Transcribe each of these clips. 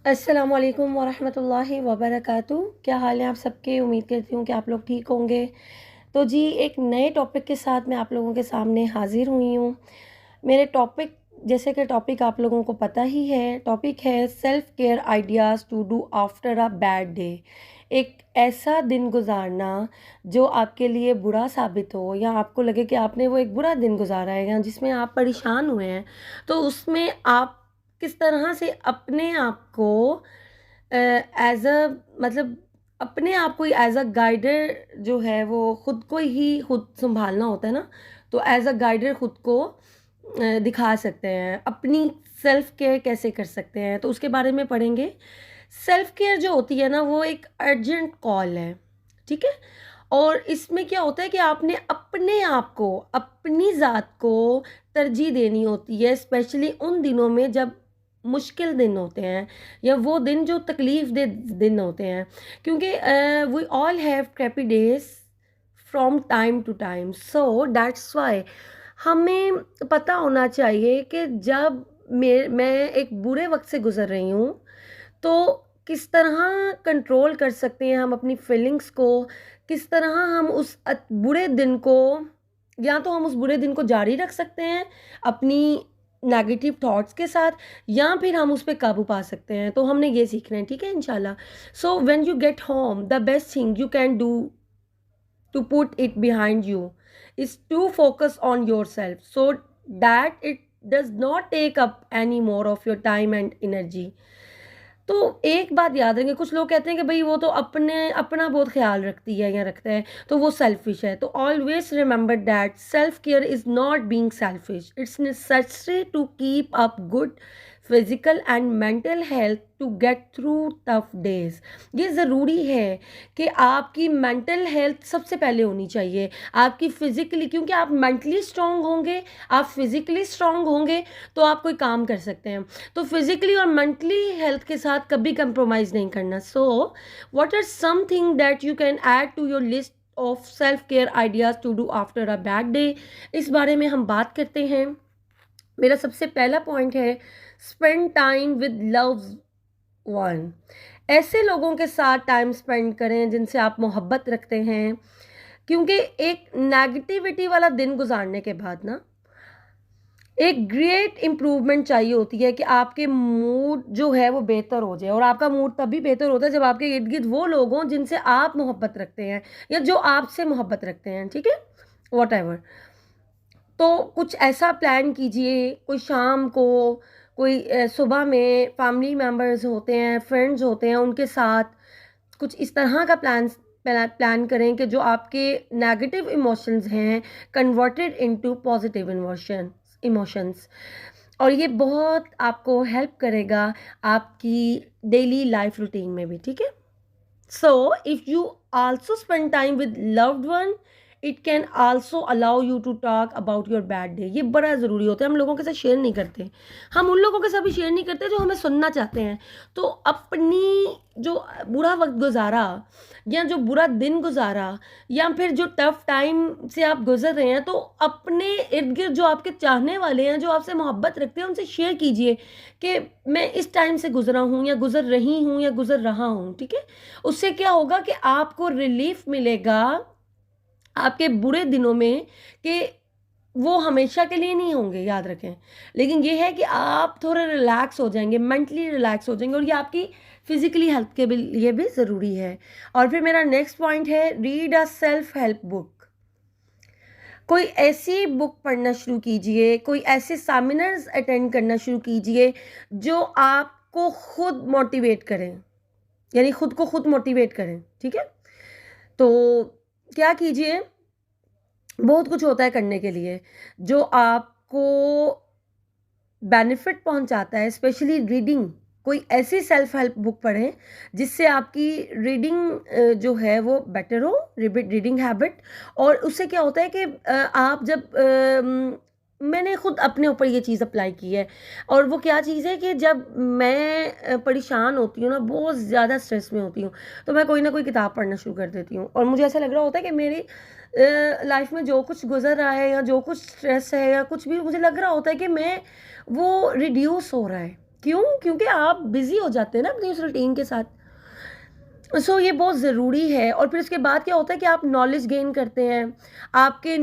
अस्सलामु अलैकुम वरहमतुल्लाहि वबरकातुहू। क्या हाल है आप सबके? उम्मीद करती हूँ कि आप लोग ठीक होंगे। तो जी, एक नए टॉपिक के साथ मैं आप लोगों के सामने हाज़िर हुई हूँ। मेरे टॉपिक, जैसे कि टॉपिक आप लोगों को पता ही है, टॉपिक है self care ideas to do after a bad day. एक ऐसा दिन गुजारना जो आपके लिए बुरा साबित हो, या आपको लगे कि आपने वो एक बुरा दिन गुजारा है, या जिसमें आप परेशान हुए हैं, तो उसमें आप किस तरह से अपने आप को एज अ मतलब अपने आप को एज अ गाइडर जो है वो खुद को ही खुद संभालना होता है ना। तो एज अ गाइडर खुद को दिखा सकते हैं, अपनी सेल्फ केयर कैसे कर सकते हैं, तो उसके बारे में पढ़ेंगे। सेल्फ केयर जो होती है ना, वो एक अर्जेंट कॉल है, ठीक है। और इसमें क्या होता है कि आपने अपने आप को, अपनी ज़ात को तरजीह देनी होती है, स्पेशली उन दिनों में जब मुश्किल दिन होते हैं, या वो दिन जो तकलीफ़ दे दिन होते हैं। क्योंकि we all have crappy days from time to time, so that's why हमें पता होना चाहिए कि जब मैं एक बुरे वक्त से गुजर रही हूँ, तो किस तरह कंट्रोल कर सकते हैं हम अपनी फीलिंग्स को, किस तरह हम उस बुरे दिन को, या तो हम उस बुरे दिन को जारी रख सकते हैं अपनी नेगेटिव थॉट्स के साथ, या फिर हम उस पर काबू पा सकते हैं। तो हमने ये सीखना है, ठीक है, इंशाल्लाह। So when you get home, the best thing you can do to put it behind you is to focus on yourself, so that it does not take up any more of your time and energy. तो एक बात याद रखें, कुछ लोग कहते हैं कि भाई वो तो अपना बहुत ख्याल रखती है या रखता है, तो वो सेल्फिश है। तो always remember that self care is not being selfish, it's necessary to keep up good physical and mental health to get through tough days. ये ज़रूरी है कि आपकी मेंटल हेल्थ सबसे पहले होनी चाहिए, आपकी फिज़िकली, क्योंकि आप मेंटली स्ट्रांग होंगे, आप फिज़िकली स्ट्रांग होंगे, तो आप कोई काम कर सकते हैं। तो फिज़िकली और मेंटली हेल्थ के साथ कभी कंप्रोमाइज़ नहीं करना। So what are something that you can add to your list of self care ideas to do after a bad day? इस बारे में हम बात करते हैं। मेरा सबसे पहला पॉइंट है spend time with loved one. ऐसे लोगों के साथ टाइम स्पेंड करें जिनसे आप मोहब्बत रखते हैं, क्योंकि एक नेगेटिविटी वाला दिन गुजारने के बाद ना एक ग्रेट इम्प्रूवमेंट चाहिए होती है कि आपके मूड जो है वो बेहतर हो जाए। और आपका मूड तभी बेहतर होता है जब आपके इर्द गिर्द वो लोग हों जिनसे आप मोहब्बत रखते हैं, या जो आपसे मोहब्बत रखते हैं, ठीक है, वॉट एवर। तो कुछ ऐसा प्लान कीजिए, कोई शाम को, कोई सुबह में, फैमिली मेम्बर्स होते हैं, फ्रेंड्स होते हैं, उनके साथ कुछ इस तरह का प्लान करें कि जो आपके नेगेटिव इमोशंस हैं कन्वर्टेड इनटू पॉजिटिव इमोशंस। और ये बहुत आपको हेल्प करेगा आपकी डेली लाइफ रूटीन में भी, ठीक है। So if you also spend time with loved one, it can also allow you to talk about your bad day. ये बड़ा ज़रूरी होता है, हम लोगों के साथ शेयर नहीं करते, हम उन लोगों के साथ भी शेयर नहीं करते जो हमें सुनना चाहते हैं। तो अपनी जो बुरा वक्त गुजारा, या जो बुरा दिन गुजारा, या फिर जो टफ टाइम से आप गुजर रहे हैं, तो अपने इर्द गिर्द जो आपके चाहने वाले हैं, जो आपसे मोहब्बत रखते हैं, उनसे शेयर कीजिए कि मैं इस टाइम से गुजरा हूँ, या गुजर रही हूँ, या गुजर रहा हूँ, ठीक है। उससे क्या होगा कि आपको रिलीफ मिलेगा आपके बुरे दिनों में, कि वो हमेशा के लिए नहीं होंगे, याद रखें। लेकिन ये है कि आप थोड़े रिलैक्स हो जाएंगे, मेंटली रिलैक्स हो जाएंगे, और ये आपकी फिजिकली हेल्थ के लिए भी ज़रूरी है। और फिर मेरा नेक्स्ट पॉइंट है read a self help book. कोई ऐसी बुक पढ़ना शुरू कीजिए, कोई ऐसे सेमिनार्स अटेंड करना शुरू कीजिए जो आपको खुद मोटिवेट करें, यानी खुद को खुद मोटिवेट करें, ठीक है। तो क्या कीजिए, बहुत कुछ होता है करने के लिए जो आपको बेनिफिट पहुंचाता है, स्पेशली रीडिंग। कोई ऐसी सेल्फ हेल्प बुक पढ़ें जिससे आपकी रीडिंग जो है वो बेटर हो, रीडिंग हैबिट। और उससे क्या होता है कि आप जब मैंने खुद अपने ऊपर ये चीज़ अप्लाई की है। और वो क्या चीज़ है कि जब मैं परेशान होती हूँ ना, बहुत ज़्यादा स्ट्रेस में होती हूँ, तो मैं कोई ना कोई किताब पढ़ना शुरू कर देती हूँ। और मुझे ऐसा लग रहा होता है कि मेरी लाइफ में जो कुछ गुजर रहा है, या जो कुछ स्ट्रेस है, या कुछ भी, मुझे लग रहा होता है कि मैं वो रिड्यूस हो रहा है, क्यों? क्योंकि आप बिज़ी हो जाते हैं ना अपनी उस रूटीन के साथ। सो ये बहुत ज़रूरी है। और फिर उसके बाद क्या होता है कि आप नॉलेज गेन करते हैं, आपके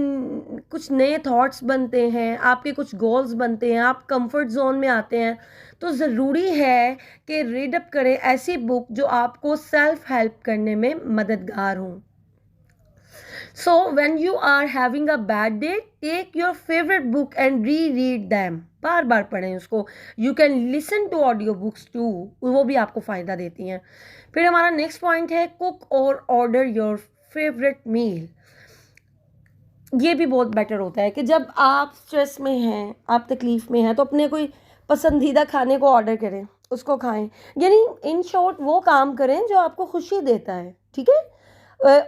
कुछ नए थॉट्स बनते हैं, आपके कुछ गोल्स बनते हैं, आप कंफर्ट जोन में आते हैं। तो ज़रूरी है कि रीड अप करें ऐसी बुक जो आपको सेल्फ हेल्प करने में मददगार हों। So when you are having a bad day, take your favorite book and reread them. बार बार पढ़ें उसको. You can listen to audio books too. वो भी आपको फ़ायदा देती हैं. फिर हमारा नेक्स्ट पॉइंट है कुक और ऑर्डर योर फेवरेट मील. ये भी बहुत बेटर होता है कि जब आप स्ट्रेस में हैं, आप तकलीफ़ में हैं, तो अपने कोई पसंदीदा खाने को ऑर्डर करें, उसको खाएं. यानी इन शॉर्ट वो काम करें जो आपको खुशी देता है. ठीक है,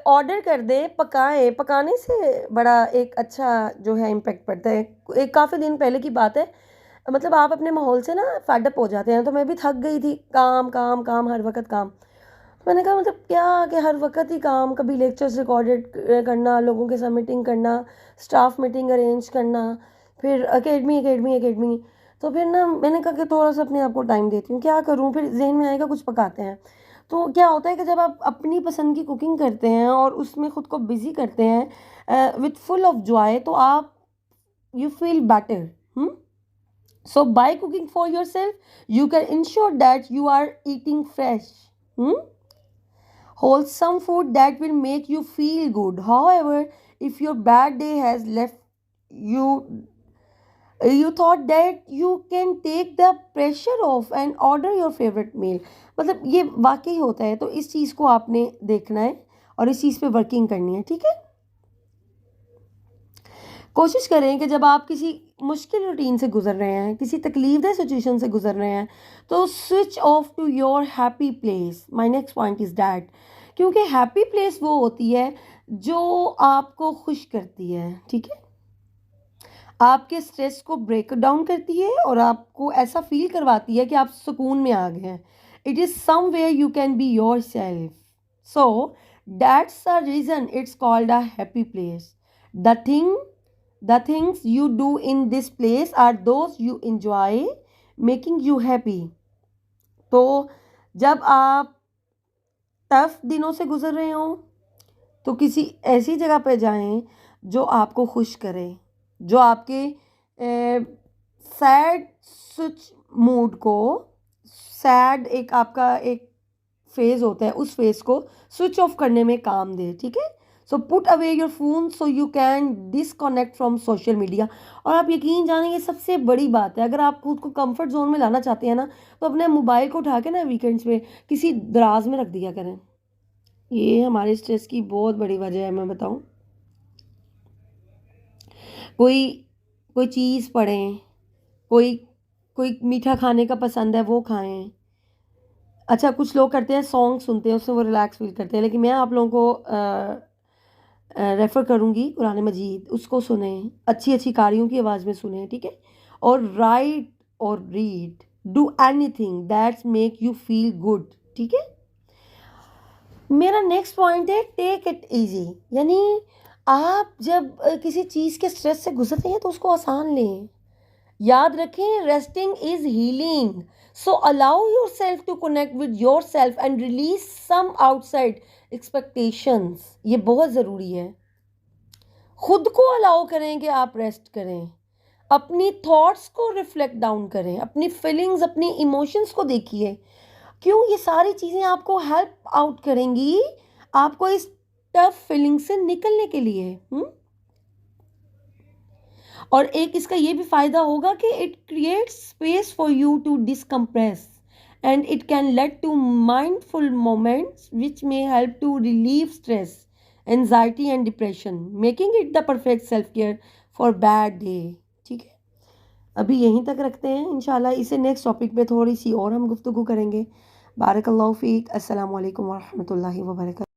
ऑर्डर कर दें, पकाएं. पकाने से बड़ा एक अच्छा जो है इम्पेक्ट पड़ता है. एक काफ़ी दिन पहले की बात है, मतलब आप अपने माहौल से ना फेड अप हो जाते हैं. तो मैं भी थक गई थी, काम काम काम, हर वक्त काम. तो मैंने कहा मतलब क्या कि हर वक्त ही काम, कभी लेक्चर्स रिकॉर्डेड करना, लोगों के साथ मीटिंग करना, स्टाफ मीटिंग अरेंज करना, फिर एकेडमी एकेडमी एकेडमी. तो फिर ना मैंने कहा कि थोड़ा सा अपने आप को टाइम देती हूँ, क्या करूँ. फिर जहन में आएगा कुछ पकाते हैं. तो क्या होता है कि जब आप अपनी पसंद की कुकिंग करते हैं और उसमें ख़ुद को बिज़ी करते हैं विथ फुल ऑफ जॉय, तो आप you feel better. So by cooking for yourself you can ensure that you are eating fresh, wholesome food that will make you feel good. However, if your bad day has left you, you thought that you can take the pressure off and order your favorite meal. मतलब ये वाकई होता है. तो इस चीज़ को आपने देखना है और इस चीज़ पे वर्किंग करनी है. ठीक है, कोशिश करें कि जब आप किसी मुश्किल रूटीन से गुजर रहे हैं, किसी तकलीफदेह सिचुएशन से गुजर रहे हैं, तो switch off to your happy place. My next point is that, क्योंकि हैप्पी प्लेस वो होती है जो आपको खुश करती है. ठीक है, आपके स्ट्रेस को ब्रेक डाउन करती है और आपको ऐसा फील करवाती है कि आप सुकून में आ गए हैं. It is somewhere you can be your self. So that's a reason it's called a happy place. The things you do in this place are those you enjoy making you happy. तो जब आप tough दिनों से गुजर रहे हो तो किसी ऐसी जगह पे जाएं जो आपको खुश करे, जो आपके सैड स्विच मूड को, सैड एक आपका एक फेज़ होता है, उस फेज़ को स्विच ऑफ करने में काम दे. ठीक है, so put away your phone so you can disconnect from social media. और आप यकीन जानें ये सबसे बड़ी बात है. अगर आप खुद को कंफर्ट जोन में लाना चाहते हैं ना, तो अपने मोबाइल को उठा के ना वीकेंड्स पे किसी दराज में रख दिया करें. ये हमारे स्ट्रेस की बहुत बड़ी वजह है, मैं बताऊं. कोई कोई चीज़ पढ़ें, कोई कोई मीठा खाने का पसंद है वो खाएं. अच्छा, कुछ लोग करते हैं सॉन्ग सुनते हैं, उससे वो रिलैक्स फील करते हैं. लेकिन मैं आप लोगों को रेफ़र करूँगी कुरान मजीद, उसको सुने, अच्छी अच्छी कारियों की आवाज़ में सुने. ठीक है, और राइट और read, do anything that's make you feel good. ठीक है, मेरा नेक्स्ट पॉइंट है टेक इट इजी. यानी आप जब किसी चीज़ के स्ट्रेस से गुजरते हैं तो उसको आसान लें. याद रखें, resting is healing. So allow yourself to connect with yourself and release some outside expectations. ये बहुत ज़रूरी है. खुद को अलाउ करें कि आप रेस्ट करें, अपनी थॉट्स को रिफ्लेक्ट डाउन करें, अपनी फीलिंग्स, अपनी इमोशंस को देखिए. क्यों? ये सारी चीज़ें आपको हेल्प आउट करेंगी आपको इस टफ फीलिंग से निकलने के लिए. और एक इसका ये भी फ़ायदा होगा कि it creates space for you to decompress and it can lead to mindful moments which may help to relieve stress, anxiety and depression, making it the perfect self-care for bad day. ठीक है, अभी यहीं तक रखते हैं. इंशाल्लाह इसे next topic पे थोड़ी सी और हम गुफ्तगू करेंगे. बारकल्लाहु फीक. अस्सलामु अलैकुम व रहमतुल्लाहि व बरकातहू.